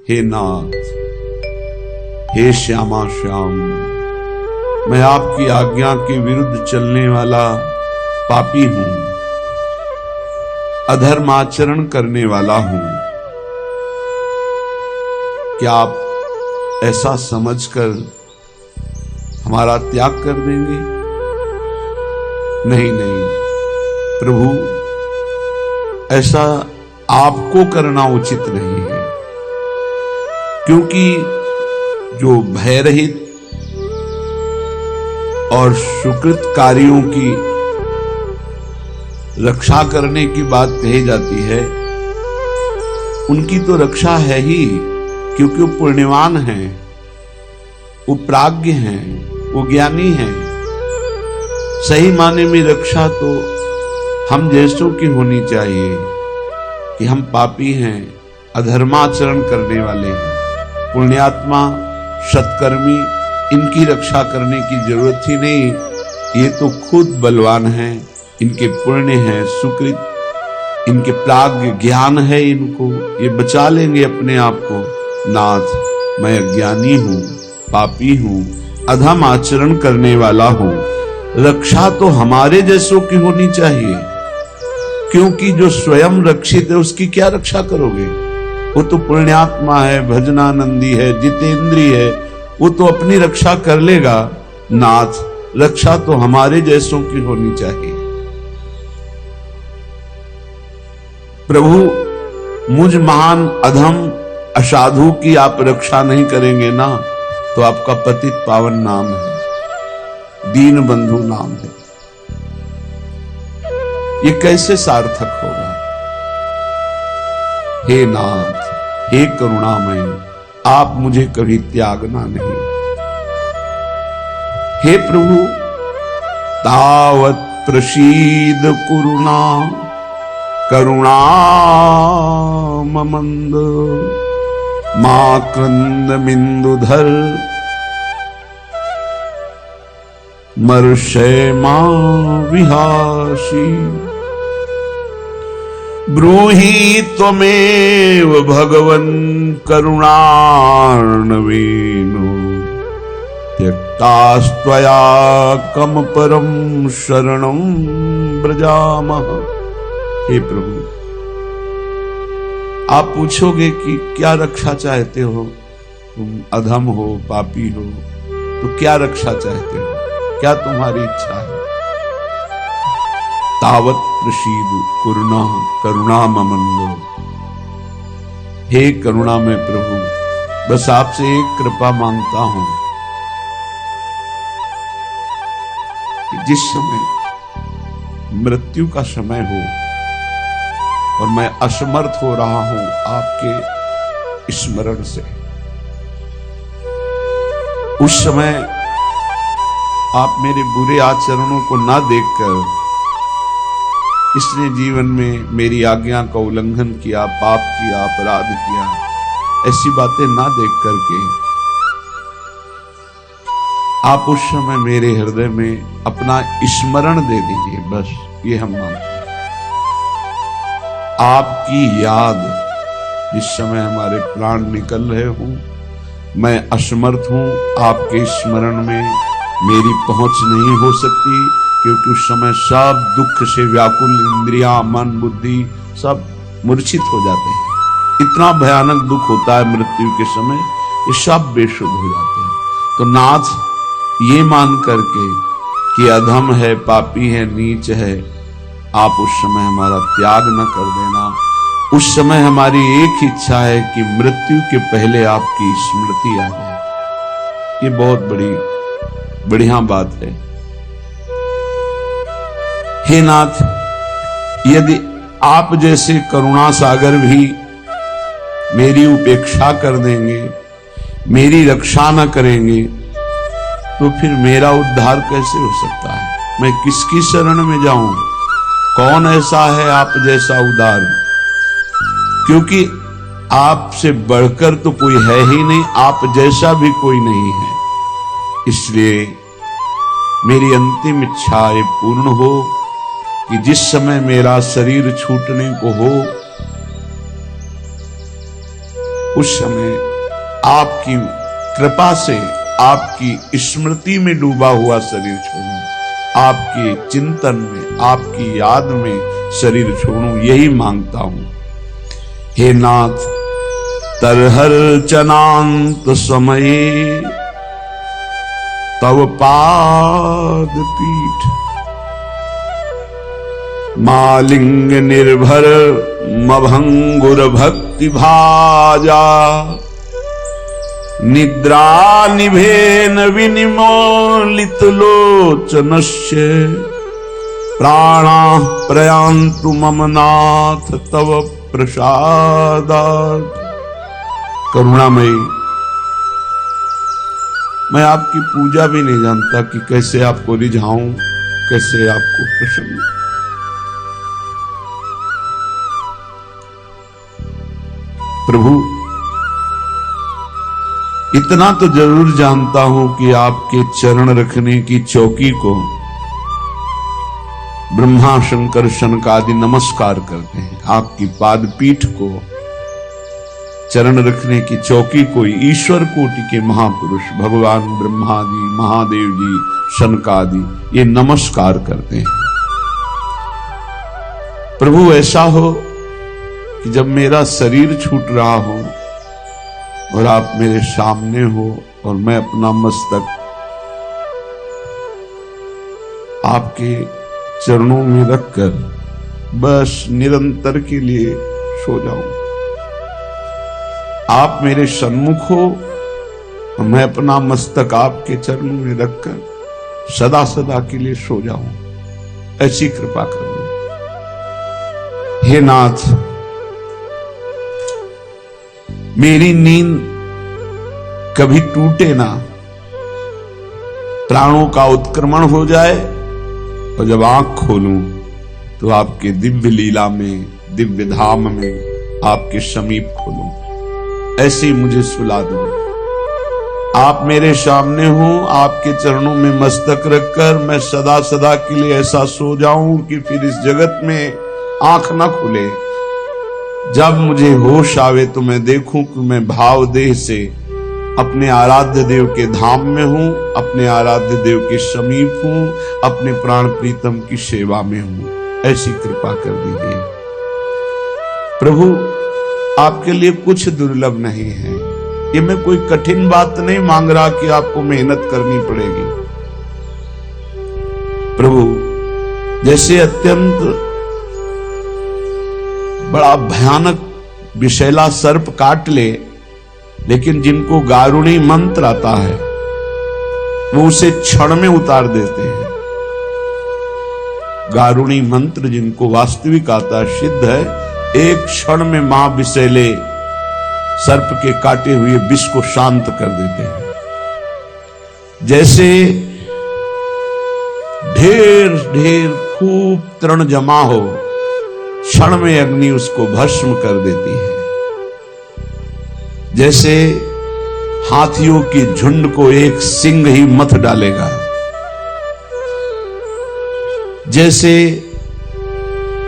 हे नाथ, हे श्यामा श्याम, मैं आपकी आज्ञा के विरुद्ध चलने वाला पापी हूं, अधर्म आचरण करने वाला हूं। क्या आप ऐसा समझकर हमारा त्याग कर देंगे? नहीं नहीं प्रभु, ऐसा आपको करना उचित नहीं है, क्योंकि जो भय रहित और सुकृत कार्यों की रक्षा करने की बात कही जाती है, उनकी तो रक्षा है ही, क्योंकि वो पुण्यवान हैं, वो प्राज्ञ हैं, वो ज्ञानी हैं। सही माने में रक्षा तो हम जैसों की होनी चाहिए कि हम पापी हैं, अधर्माचरण करने वाले हैं। पुण्यात्मा, सत्कर्मी, इनकी रक्षा करने की जरूरत ही नहीं, ये तो खुद बलवान हैं, इनके पुण्य हैं, सुकृत, इनके प्राज्ञ ज्ञान है, इनको ये बचा लेंगे अपने आप को। नाथ, मैं अज्ञानी हूं, पापी हूं, अधम आचरण करने वाला हूं। रक्षा तो हमारे जैसों की होनी चाहिए, क्योंकि जो स्वयं रक्षित है उसकी क्या रक्षा करोगे? वो तो पुण्यात्मा है, भजनानंदी है, जितेंद्री है, वो तो अपनी रक्षा कर लेगा। नाथ, रक्षा तो हमारे जैसों की होनी चाहिए। प्रभु, मुझ महान अधम असाधु की आप रक्षा नहीं करेंगे ना, तो आपका पतित पावन नाम है, दीन बंधु नाम है, ये कैसे सार्थक होगा? हे नाथ, हे करुणामय, आप मुझे कभी त्यागना नहीं। हे प्रभु, तावत प्रसीद कुरुणा करुणा ममंद, मां क्रंद बिंदुधर मर्षय मां विहासी। ब्रूहि त्वमेव भगवन् करुणार्णवेनो, त्यक्तास्त्वया कम परम शरणं व्रजामः। हे प्रभु, आप पूछोगे कि क्या रक्षा चाहते हो? तुम अधम हो, पापी हो, तो क्या रक्षा चाहते हो? क्या तुम्हारी इच्छा है? तावत प्रसीद कुरुणा करुणा ममंद। हे करुणा में प्रभु, बस आपसे एक कृपा मांगता हूं कि जिस समय मृत्यु का समय हो और मैं असमर्थ हो रहा हूं आपके स्मरण से, उस समय आप मेरे बुरे आचरणों को ना देखकर, इसने जीवन में मेरी आज्ञा का उल्लंघन किया, पाप किया, अपराध किया, ऐसी बातें ना देख करके आप उस समय मेरे हृदय में अपना स्मरण दे दीजिए। बस ये हम मांगते हैं, आपकी याद। जिस समय हमारे प्राण निकल रहे हों, मैं असमर्थ हूं, आपके स्मरण में मेरी पहुंच नहीं हो सकती, क्योंकि उस समय सब दुख से व्याकुल इंद्रियां, मन, बुद्धि सब मूर्छित हो जाते हैं। इतना भयानक दुख होता है मृत्यु के समय, ये सब बेशुद्ध हो जाते हैं। तो नाथ, ये मान करके कि अधम है, पापी है, नीच है, आप उस समय हमारा त्याग न कर देना। उस समय हमारी एक इच्छा है कि मृत्यु के पहले आपकी स्मृति आ जाए। ये बहुत बड़ी बढ़िया बात है। हे नाथ, यदि आप जैसे करुणा सागर भी मेरी उपेक्षा कर देंगे, मेरी रक्षा न करेंगे, तो फिर मेरा उद्धार कैसे हो सकता है? मैं किसकी शरण में जाऊं? कौन ऐसा है आप जैसा उदार? क्योंकि आपसे बढ़कर तो कोई है ही नहीं, आप जैसा भी कोई नहीं है। इसलिए मेरी अंतिम इच्छा ये पूर्ण हो कि जिस समय मेरा शरीर छूटने को हो, उस समय आपकी कृपा से आपकी स्मृति में डूबा हुआ शरीर छोड़ूं, आपके चिंतन में, आपकी याद में शरीर छोड़ूं, यही मांगता हूं। हे नाथ, तरहर चनांत समये तव पाद पीठ, मालिंग निर्भर मभंगुर भक्ति भाजा, निद्रा निभेन विनिमोलित लोचनस्य, प्राणा प्रयान्तु मम नाथ तव प्रसादात्। करुणामयी, मैं आपकी पूजा भी नहीं जानता कि कैसे आपको रिझाऊं, कैसे आपको प्रसन्न। प्रभु, इतना तो जरूर जानता हूं कि आपके चरण रखने की चौकी को ब्रह्मा शंकर शनकादि नमस्कार करते हैं। आपकी पाद पीठ को, चरण रखने की चौकी को ईश्वर कोटि के महापुरुष भगवान ब्रह्मा जी, महादेव जी, शनकादि ये नमस्कार करते हैं। प्रभु, ऐसा हो कि जब मेरा शरीर छूट रहा हो और आप मेरे सामने हो और मैं अपना मस्तक आपके चरणों में रखकर बस निरंतर के लिए सो जाऊं। आप मेरे सन्मुख हो और मैं अपना मस्तक आपके चरणों में रखकर सदा सदा के लिए सो जाऊं, ऐसी कृपा करो। हे नाथ, मेरी नींद कभी टूटे ना, प्राणों का उत्क्रमण हो जाए और जब आंख खोलूं तो आपके दिव्य लीला में, दिव्य धाम में आपके समीप खोलूं, ऐसे मुझे सुला दो। आप मेरे सामने हो, आपके चरणों में मस्तक रखकर मैं सदा सदा के लिए ऐसा सो जाऊं कि फिर इस जगत में आंख ना खुले। जब मुझे होश आवे तो मैं देखूं कि मैं भाव देह से अपने आराध्य देव के धाम में हूं, अपने आराध्य देव के समीप हूं, अपने प्राण प्रीतम की सेवा में हूं। ऐसी कृपा कर दीजिए। प्रभु, आपके लिए कुछ दुर्लभ नहीं है। ये मैं कोई कठिन बात नहीं मांग रहा कि आपको मेहनत करनी पड़ेगी। प्रभु, जैसे अत्यंत बड़ा भयानक विषैला सर्प काट ले, लेकिन जिनको गारुणी मंत्र आता है वो उसे क्षण में उतार देते हैं। गारुणी मंत्र जिनको वास्तविक आता है, सिद्ध है, एक क्षण में मां विषैले सर्प के काटे हुए विष को शांत कर देते हैं। जैसे ढेर ढेर खूब तृण जमा हो, क्षण में अग्नि उसको भस्म कर देती है। जैसे हाथियों की झुंड को एक सिंह ही मथ डालेगा, जैसे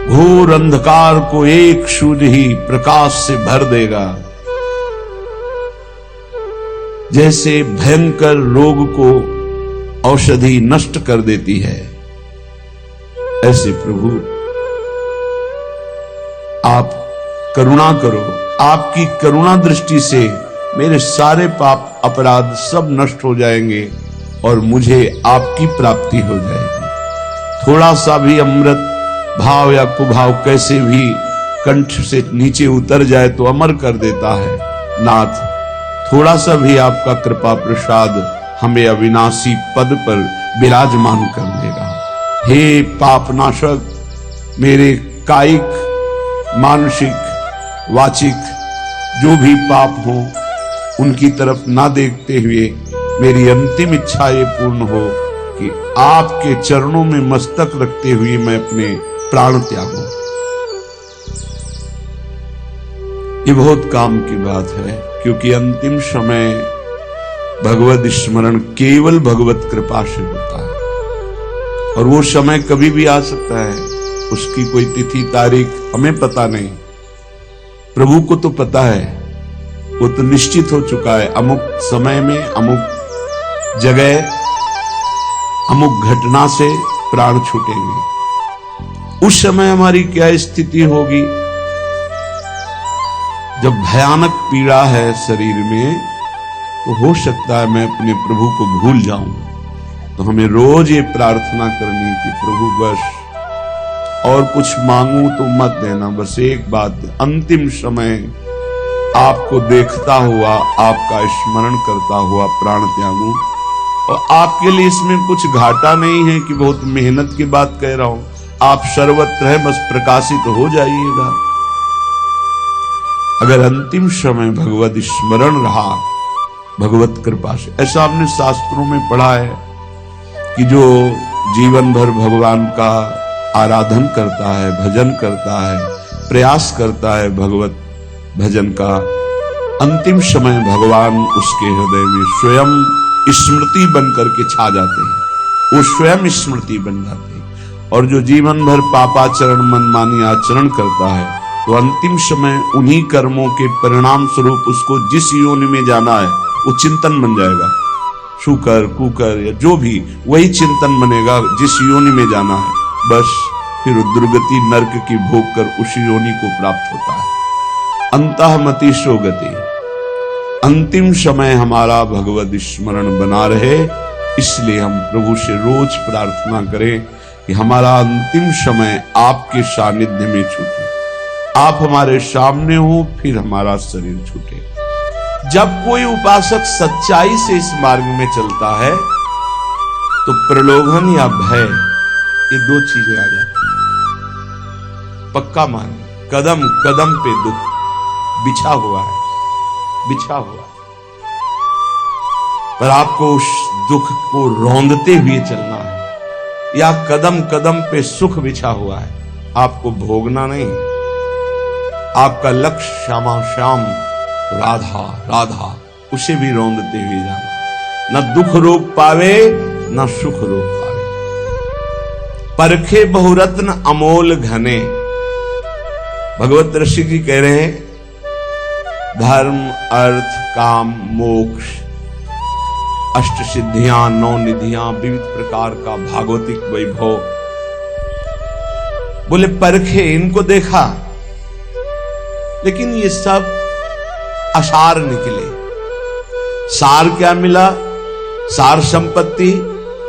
घोर अंधकार को एक सूर्य ही प्रकाश से भर देगा, जैसे भयंकर रोग को औषधि नष्ट कर देती है, ऐसे प्रभु आप करुणा करो। आपकी करुणा दृष्टि से मेरे सारे पाप अपराध सब नष्ट हो जाएंगे और मुझे आपकी प्राप्ति हो जाएगी। थोड़ा सा भी अमृत भाव या कुभाव कैसे भी कंठ से नीचे उतर जाए तो अमर कर देता है। नाथ, थोड़ा सा भी आपका कृपा प्रसाद हमें अविनाशी पद पर विराजमान कर देगा। हे पापनाशक, मेरे कायिक, मानसिक, वाचिक जो भी पाप हो उनकी तरफ ना देखते हुए मेरी अंतिम इच्छा ये पूर्ण हो कि आपके चरणों में मस्तक रखते हुए मैं अपने प्राण त्यागूं। ये बहुत काम की बात है, क्योंकि अंतिम समय भगवत स्मरण केवल भगवत कृपा से होता है और वो समय कभी भी आ सकता है। उसकी कोई तिथि तारीख हमें पता नहीं, प्रभु को तो पता है। वो तो निश्चित हो चुका है, अमुक समय में अमुक जगह अमुक घटना से प्राण छूटेंगे। उस समय हमारी क्या स्थिति होगी? जब भयानक पीड़ा है शरीर में, तो हो सकता है मैं अपने प्रभु को भूल जाऊं। तो हमें रोज ये प्रार्थना करनी कि प्रभु बस और कुछ मांगू तो मत देना, बस एक बात, अंतिम समय आपको देखता हुआ, आपका स्मरण करता हुआ प्राण त्यागूं। और आपके लिए इसमें कुछ घाटा नहीं है कि बहुत मेहनत की बात कह रहा हूं, आप सर्वत्र है, बस प्रकाशित हो जाइएगा। अगर अंतिम समय भगवत स्मरण रहा भगवत कृपा से, ऐसा हमने शास्त्रों में पढ़ा है कि जो जीवन भर भगवान का आराधन करता है, भजन करता है, प्रयास करता है भगवत भजन का, अंतिम समय भगवान उसके हृदय में स्वयं स्मृति बन करके छा जाते हैं, वो स्वयं स्मृति बन जाते हैं। और जो जीवन भर पापाचरण मनमानी आचरण करता है, तो अंतिम समय उन्हीं कर्मों के परिणाम स्वरूप उसको जिस योनि में जाना है वो चिंतन बन जाएगा, शुकर कुकर या जो भी, वही चिंतन बनेगा जिस योनि में जाना है। बस फिर दुर्गति नरक की भोग कर उसी योनि को प्राप्त होता है। अंतःमति सो गति। अंतिम समय हमारा भगवत स्मरण बना रहे, इसलिए हम प्रभु से रोज प्रार्थना करें कि हमारा अंतिम समय आपके सानिध्य में छूटे, आप हमारे सामने हो, फिर हमारा शरीर छूटे। जब कोई उपासक सच्चाई से इस मार्ग में चलता है, तो प्रलोभन या भय, ये दो चीजें आ जाती हैं। पक्का मानिए, कदम कदम पे दुख बिछा हुआ है, बिछा हुआ है, पर आपको उस दुख को रौंदते हुए चलना है, या कदम कदम पे सुख बिछा हुआ है, आपको भोगना नहीं। आपका लक्ष्य श्यामा श्याम, राधा राधा, उसे भी रौंदते हुए जाना। न दुख रोक पावे न सुख रोक पावे, परखे बहुरत्न अमोल घने। भगवत ऋषि जी कह रहे हैं, धर्म अर्थ काम मोक्ष, अष्ट सिद्धियां, 9 निधियां, विविध प्रकार का भागवतिक वैभव। बोले परखे, इनको देखा, लेकिन ये सब असार निकले। सार क्या मिला? सार संपत्ति,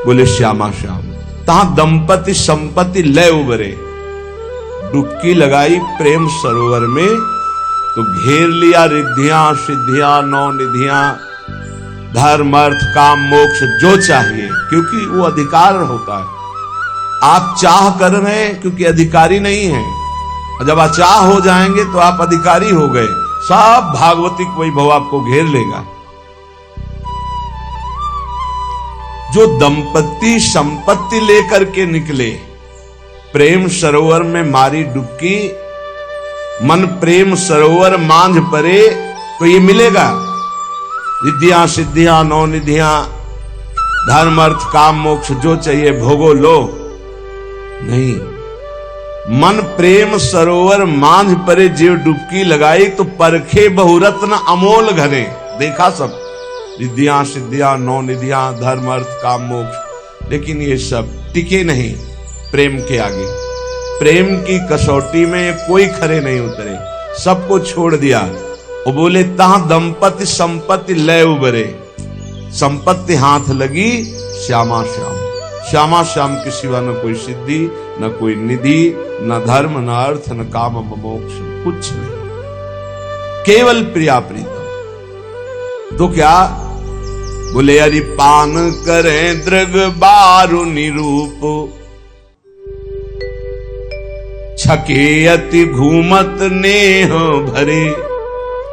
बोले श्यामा श्याम। तहां दंपति संपत्ति लय उबरे। डुबकी लगाई प्रेम सरोवर में, तो घेर लिया रिद्धियां सिद्धियां 9 निधियां, धर्म अर्थ काम मोक्ष, जो चाहिए, क्योंकि वो अधिकार होता है। आप चाह कर रहे हैं क्योंकि अधिकारी नहीं है, जब अचाह हो जाएंगे तो आप अधिकारी हो गए, सब भागवतिक वैभव आपको घेर लेगा। जो दंपति संपत्ति लेकर के निकले, प्रेम सरोवर में मारी डुबकी, मन प्रेम सरोवर मांझ परे, तो ये मिलेगा। रिद्धियां सिद्धियां 9 निधियां, धर्म अर्थ काम मोक्ष, जो चाहिए भोगो लो। नहीं, मन प्रेम सरोवर मांझ परे जीव डुबकी लगाई, तो परखे बहुरत्न अमोल घने। देखा सब, रिद्धियां सिद्धियां 9 निधियां, धर्म अर्थ काम मोक्ष, लेकिन ये सब टिके नहीं प्रेम के आगे। प्रेम की कसौटी में कोई खरे नहीं उतरे, सबको छोड़ दिया। वो बोले तहां दंपति संपत्ति लय उबरे। संपत्ति हाथ लगी, श्यामा श्याम। श्यामा श्याम के सिवा न कोई सिद्धि, न कोई निधि, न धर्म, न अर्थ, न काम, न मोक्ष, कुछ नहीं, केवल प्रिया प्रीतम। तो क्या बोले? अरि पान करें दृग बारु निरूप, छके अति घूमत नेह भरे।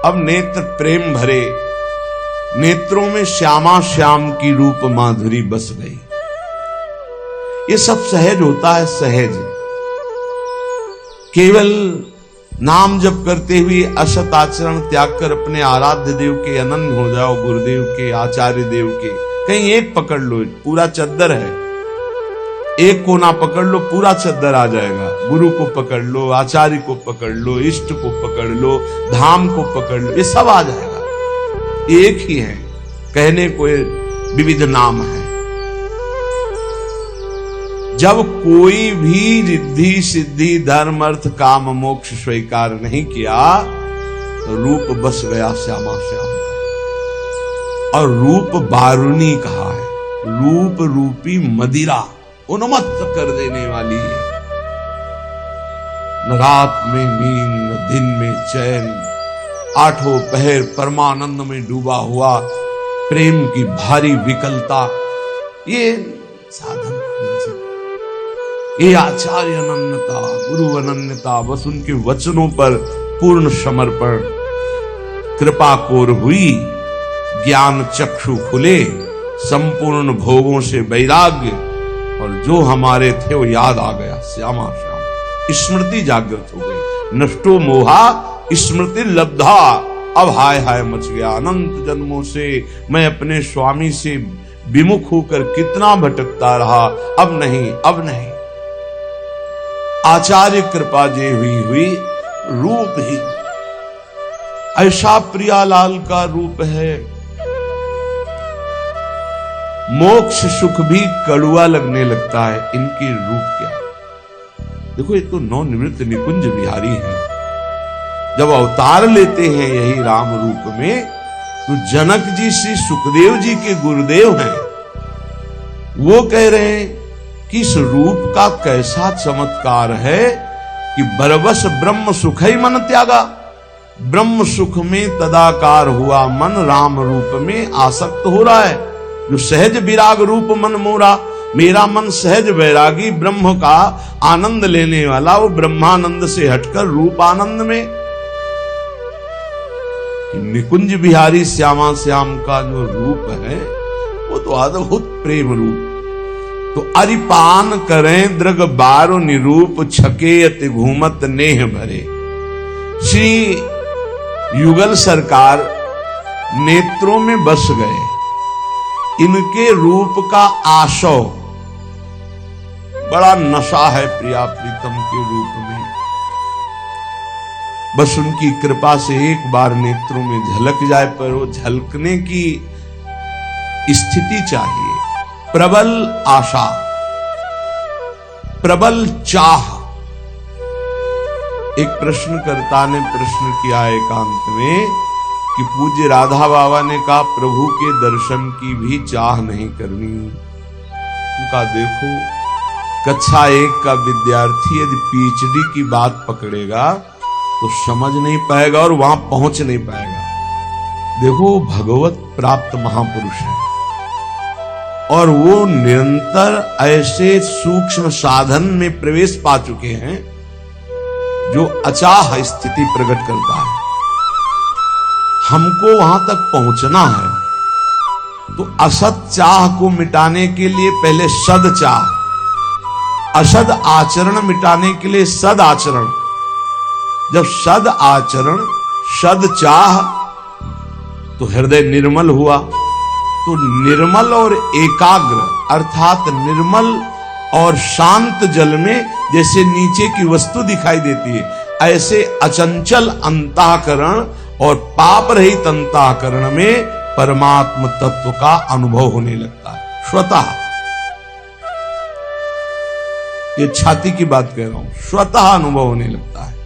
अब नेत्र प्रेम भरे, नेत्रों में श्यामा श्याम की रूप माधुरी बस गई। ये सब सहज होता है, सहज। केवल नाम जप करते हुए असत आचरण त्याग कर अपने आराध्य देव के अनन्य हो जाओ, गुरुदेव के, आचार्य देव के। कहीं एक पकड़ लो, पूरा चद्दर है, एक कोना पकड़ लो, पूरा चद्दर आ जाएगा। गुरु को पकड़ लो, आचार्य को पकड़ लो, इष्ट को पकड़ लो, धाम को पकड़ लो, ये सब आ जाएगा। एक ही है, कहने को विविध नाम है। जब कोई भी रिद्धि सिद्धि धर्म अर्थ काम मोक्ष स्वीकार नहीं किया तो रूप बस गया श्यामा श्याम का। और रूप बारुनी कहा है, रूप रूपी मदिरा उन्मत्त कर देने वाली है। न रात में नींद न दिन में चैन, आठों पहर परमानंद में डूबा हुआ, प्रेम की भारी विकलता, ये साधन, ये आचार्य अनन्यता, गुरु अनन्यता, बस उनके वचनों पर पूर्ण समर्पण, कृपा कोर हुई, ज्ञान चक्षु खुले, संपूर्ण भोगों से वैराग्य, और जो हमारे थे वो याद आ गया, श्यामा श्याम, स्मृति जागृत हो गई। नष्टो मोहा स्मृति लब्धा, अब हाय हाय मच गया। अनंत जन्मों से मैं अपने स्वामी से विमुख होकर कितना भटकता रहा, अब नहीं, अब नहीं। आचार्य कृपा जे हुई रूप ही ऐसा प्रियालाल का रूप है, मोक्ष सुख भी कड़ुआ लगने लगता है। इनके रूप क्या, देखो ये तो नवनिवृत्त निकुंज बिहारी हैं। जब अवतार लेते हैं यही राम रूप में, तो जनक जी श्री सुखदेव जी के गुरुदेव हैं, वो कह रहे हैं कि इस रूप का कैसा चमत्कार है कि बरबस ब्रह्म सुख ही मन त्यागा। ब्रह्म सुख में तदाकार हुआ मन राम रूप में आसक्त हो रहा है। जो सहज विराग रूप मन मोरा, मेरा मन सहज वैरागी ब्रह्म का आनंद लेने वाला, वो ब्रह्मानंद से हटकर रूप आनंद में। निकुंज बिहारी श्यामा श्याम का जो रूप है वो तो अद्भुत प्रेम रूप। तो अरिपान करें दृग बारो निरूप, छके अति घूमत नेह भरे। श्री युगल सरकार नेत्रों में बस गए, इनके रूप का आशो, बड़ा नशा है प्रिया प्रीतम के रूप में। बस उनकी कृपा से एक बार नेत्रों में झलक जाए, पर वो झलकने की स्थिति चाहिए। प्रबल आशा, प्रबल चाह। एक प्रश्नकर्ता ने प्रश्न किया एकांत में कि पूज्य राधा बाबा ने कहा प्रभु के दर्शन की भी चाह नहीं करनी। उनका देखो, कक्षा 1 का विद्यार्थी यदि पीएचडी की बात पकड़ेगा तो समझ नहीं पाएगा और वहां पहुंच नहीं पाएगा। देखो, भगवत प्राप्त महापुरुष है और वो निरंतर ऐसे सूक्ष्म साधन में प्रवेश पा चुके हैं जो अचाह स्थिति प्रकट करता है। हमको वहां तक पहुंचना है तो असत चाह को मिटाने के लिए पहले सद चाह, असद आचरण मिटाने के लिए सद आचरण। जब सद आचरण, सद चाह, तो हृदय निर्मल हुआ। तो निर्मल और एकाग्र अर्थात निर्मल और शांत जल में जैसे नीचे की वस्तु दिखाई देती है, ऐसे अचंचल अंतःकरण और पाप रहित अंतःकरण में परमात्म तत्व का अनुभव होने लगता है स्वतः। ये छाती की बात कह रहा हूं, स्वतः अनुभव होने लगता है।